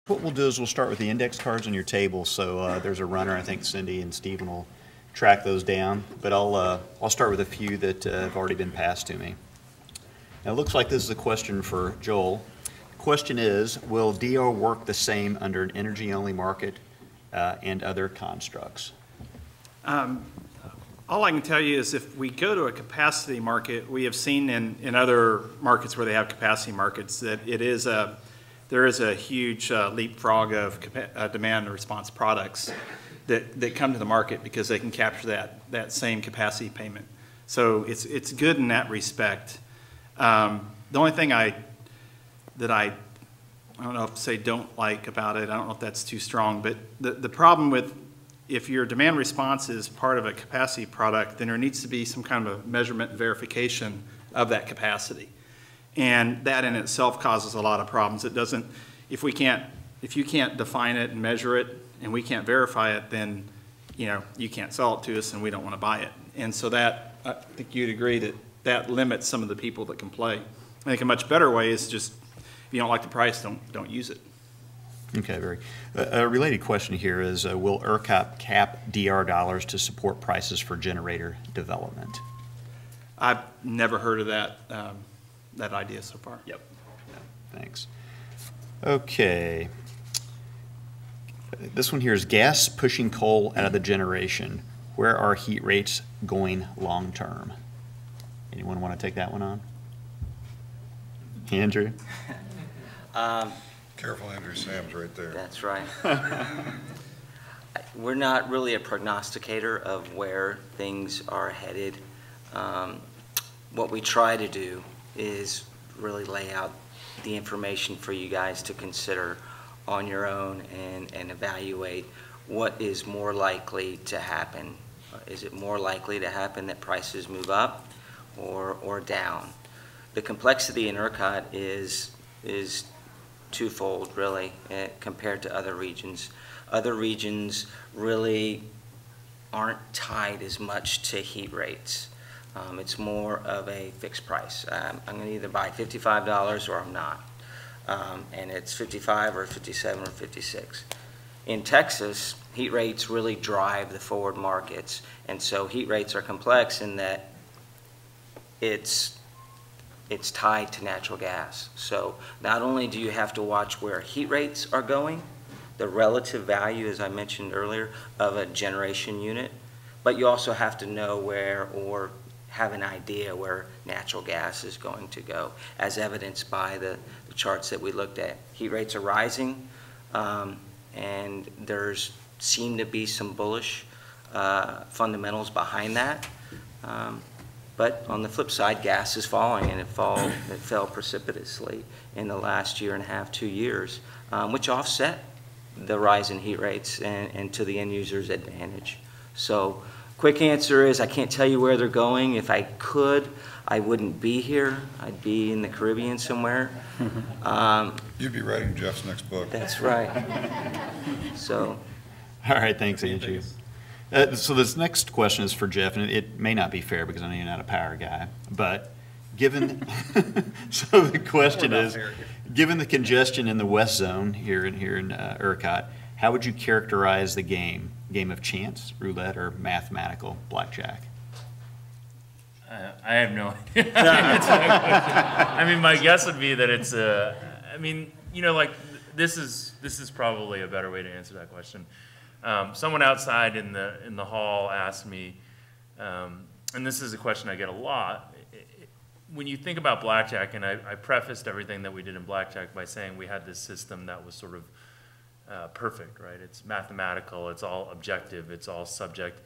What we'll do is we'll start with the index cards on your table. So there's a runner. I think Cindy and Stephen will track those down. But I'll start with a few that have already been passed to me. Now it looks like this is a question for Joel. The question is, will DR work the same under an energy-only market and other constructs? All I can tell you is if we go to a capacity market, we have seen in other markets where they have capacity markets that there is a huge leapfrog of demand and response products that come to the market because they can capture that same capacity payment. So it's good in that respect. The only thing I don't know if to say don't like about it, I don't know if that's too strong, but the problem with if your demand response is part of a capacity product, then there needs to be some kind of a measurement and verification of that capacity. And that in itself causes a lot of problems. It doesn't, if you can't define it and measure it and we can't verify it, then you can't sell it to us and we don't want to buy it. And so that, I think you'd agree that limits some of the people that can play. I think a much better way is just, if you don't like the price, don't use it. Okay, very. A related question here is, will ERCOT cap DR dollars to support prices for generator development? I've never heard of that idea so far. Yep. Yeah, thanks. Okay. This one here is gas pushing coal out of the generation. Where are heat rates going long term? Anyone want to take that one on? Andrew? Careful, Andrew. Sam's right there. That's right. We're not really a prognosticator of where things are headed. What we try to do is really lay out the information for you guys to consider on your own and evaluate what is more likely to happen. Is it more likely to happen that prices move up or down? The complexity in ERCOT is twofold, really, compared to other regions. Other regions really aren't tied as much to heat rates. It's more of a fixed price. I'm going to either buy $55 or I'm not. And it's 55 or 57 or 56. In Texas, heat rates really drive the forward markets. And so heat rates are complex in that it's tied to natural gas. So not only do you have to watch where heat rates are going, the relative value, as I mentioned earlier, of a generation unit, but you also have to know where or have an idea where natural gas is going to go, as evidenced by the charts that we looked at. Heat rates are rising, and there's seem to be some bullish fundamentals behind that. But on the flip side, gas is falling, and it fell precipitously in the last year and a half, 2 years, which offset the rise in heat rates and to the end user's advantage. So quick answer is I can't tell you where they're going. If I could, I wouldn't be here. I'd be in the Caribbean somewhere. You'd be writing Jeff's next book. That's right. So. All right, thanks, Andrew. So this next question is for Jeff, and it may not be fair because I know you're not a power guy, but given, so the question is, given the congestion in the West Zone here in ERCOT, how would you characterize the game? Game of chance, roulette, or mathematical blackjack? I have no idea. I mean, my guess would be that it's this is probably a better way to answer that question. Someone outside in the hall asked me, and this is a question I get a lot, when you think about blackjack, and I prefaced everything that we did in blackjack by saying we had this system that was sort of perfect, right? It's mathematical, it's all objective, it's all subject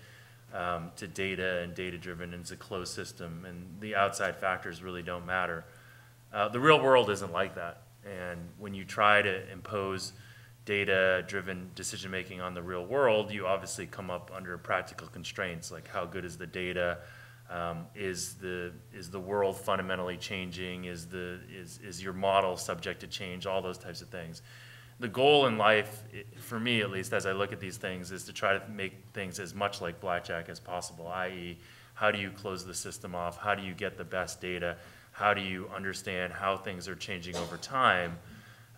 to data and data-driven, and it's a closed system, and the outside factors really don't matter. The real world isn't like that, and when you try to impose data-driven decision-making on the real world, you obviously come up under practical constraints, like how good is the data, is the world fundamentally changing, is your model subject to change, all those types of things. The goal in life, for me at least, as I look at these things, is to try to make things as much like blackjack as possible, i.e., how do you close the system off, how do you get the best data, how do you understand how things are changing over time,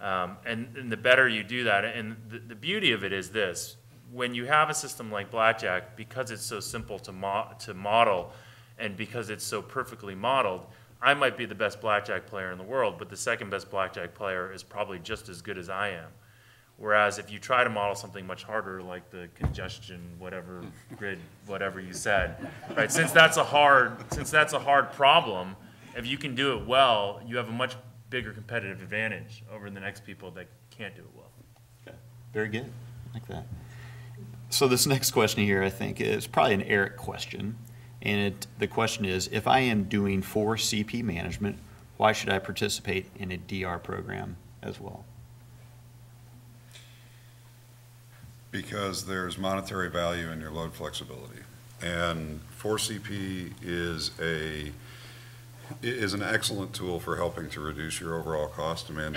And the better you do that, and the beauty of it is this: when you have a system like Blackjack, because it's so simple to model, and because it's so perfectly modeled, I might be the best blackjack player in the world, but the second best blackjack player is probably just as good as I am. Whereas if you try to model something much harder, like the congestion, whatever grid, whatever you said, right? Since that's a hard problem, if you can do it well, you have a much bigger competitive advantage over the next people that can't do it well. Okay. Very good. I like that. So this next question here, I think, is probably an Eric question. And the question is, if I am doing 4CP management, why should I participate in a DR program as well? Because there's monetary value in your load flexibility. And 4CP is an excellent tool for helping to reduce your overall cost. Demand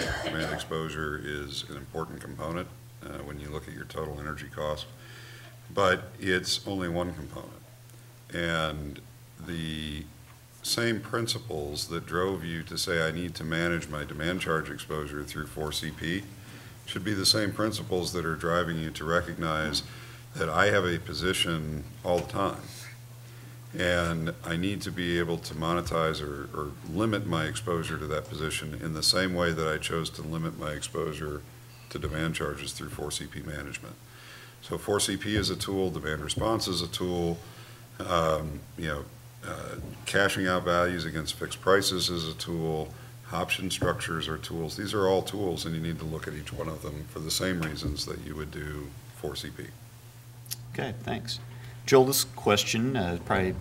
exposure is an important component when you look at your total energy cost, but it's only one component. And the same principles that drove you to say, I need to manage my demand charge exposure through 4CP should be the same principles that are driving you to recognize that I have a position all the time. And I need to be able to monetize or limit my exposure to that position in the same way that I chose to limit my exposure to demand charges through 4CP management. So 4CP is a tool, demand response is a tool, cashing out values against fixed prices is a tool, option structures are tools. These are all tools, and you need to look at each one of them for the same reasons that you would do 4CP. Okay, thanks. Joel, this question probably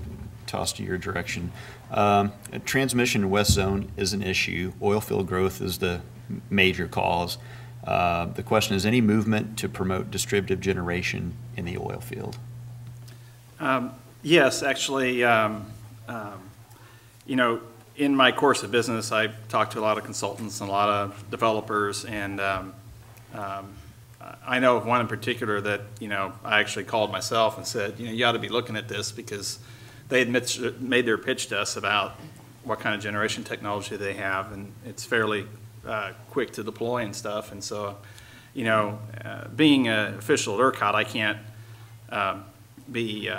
tossed to your direction. Transmission in West Zone is an issue. Oil field growth is the major cause. The question is, any movement to promote distributed generation in the oil field? Yes, actually, in my course of business, I talked to a lot of consultants and a lot of developers, and I know of one in particular that, I actually called myself and said, you ought to be looking at this, because they had made their pitch to us about what kind of generation technology they have, and it's fairly quick to deploy and stuff. And so, being an official at ERCOT, I can't be,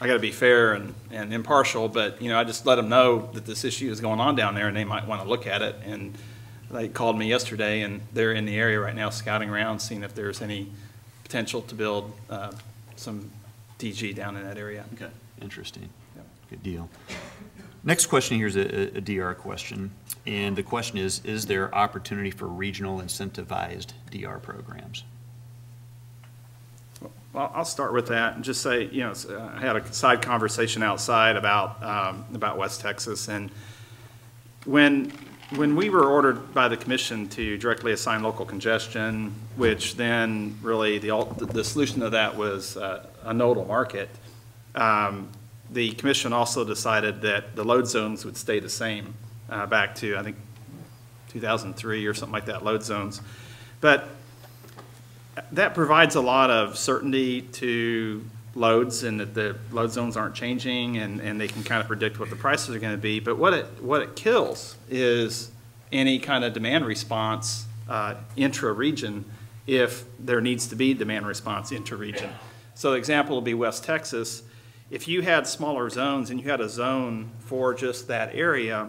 I got to be fair and impartial, but, I just let them know that this issue is going on down there and they might want to look at it. And they called me yesterday, and they're in the area right now scouting around, seeing if there's any potential to build some DG down in that area. Okay, interesting. Yeah. Good deal. Next question here is a DR question, and the question is there opportunity for regional incentivized DR programs? Well, I'll start with that and just say, I had a side conversation outside about West Texas, and when we were ordered by the commission to directly assign local congestion, which then really the solution to that was a nodal market, the commission also decided that the load zones would stay the same back to, I think, 2003 or something like that, load zones. But that provides a lot of certainty to loads, and that the load zones aren't changing, and they can kind of predict what the prices are going to be. But what it kills is any kind of demand response intra-region, if there needs to be demand response intra-region. So the example will be West Texas. If you had smaller zones and you had a zone for just that area,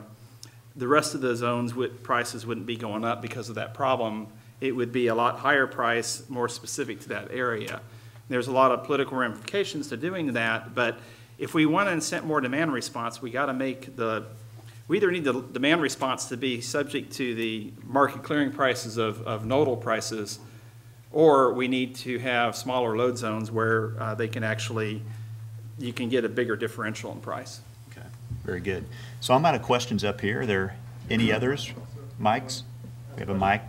the rest of the zones prices wouldn't be going up because of that problem. It would be a lot higher price, more specific to that area. There's a lot of political ramifications to doing that, but if we want to incent more demand response, we got to make we either need the demand response to be subject to the market clearing prices of nodal prices, or we need to have smaller load zones where you can get a bigger differential in price. Okay, very good. So I'm out of questions up here. Are there any others? Mics? We have a mic.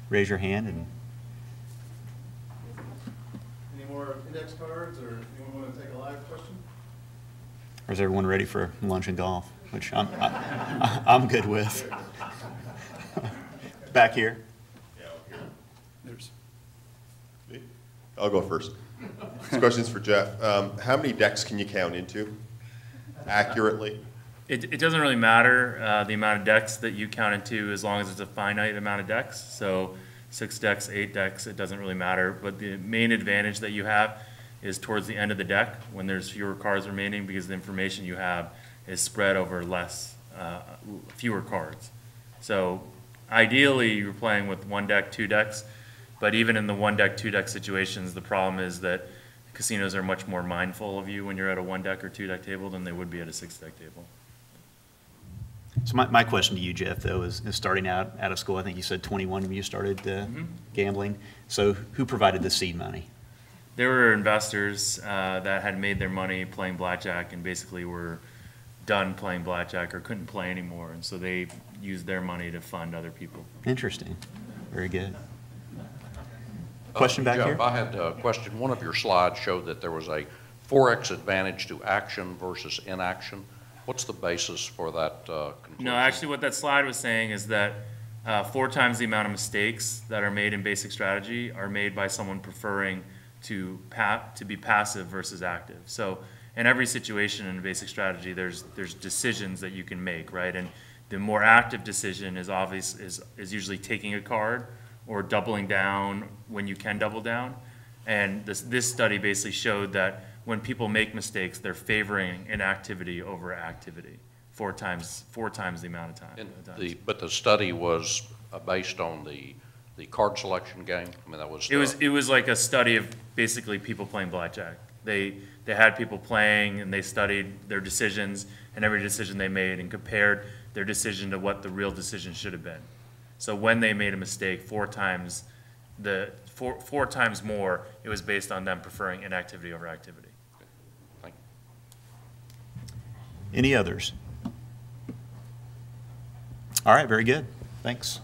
Raise your hand. And any more index cards, or anyone want to take a live question? or is everyone ready for lunch and golf? Which I'm good with. Back here. I'll go first. This question's for Jeff. How many decks can you count into accurately? It doesn't really matter, the amount of decks that you count into, as long as it's a finite amount of decks. So 6 decks, 8 decks, it doesn't really matter. But the main advantage that you have is towards the end of the deck, when there's fewer cards remaining, because the information you have is spread over fewer cards. So ideally, you're playing with 1 deck, 2 decks, but even in the 1 deck, 2 deck situations, the problem is that casinos are much more mindful of you when you're at a 1 deck or 2 deck table than they would be at a 6 deck table. So my question to you, Jeff, though, is starting out of school, I think you said 21 when you started gambling. So who provided the seed money? There were investors that had made their money playing blackjack and basically were done playing blackjack or couldn't play anymore, and so they used their money to fund other people. Interesting. Very good. Question back Jeff, here? I had a question. One of your slides showed that there was a 4x advantage to action versus inaction. What's the basis for that conclusion? No, actually what that slide was saying is that 4 times the amount of mistakes that are made in basic strategy are made by someone preferring to be passive versus active. So in every situation in basic strategy, there's decisions that you can make, right? And the more active decision is usually taking a card or doubling down when you can double down. And this study basically showed that when people make mistakes, they're favoring inactivity over activity 4 times the amount of time. But the study was based on the card selection game? I mean, that was... It was like a study of basically people playing blackjack. They had people playing and they studied their decisions and every decision they made and compared their decision to what the real decision should have been. So when they made a mistake 4 times more, it was based on them preferring inactivity over activity. Thank you. Any others? All right, very good. Thanks.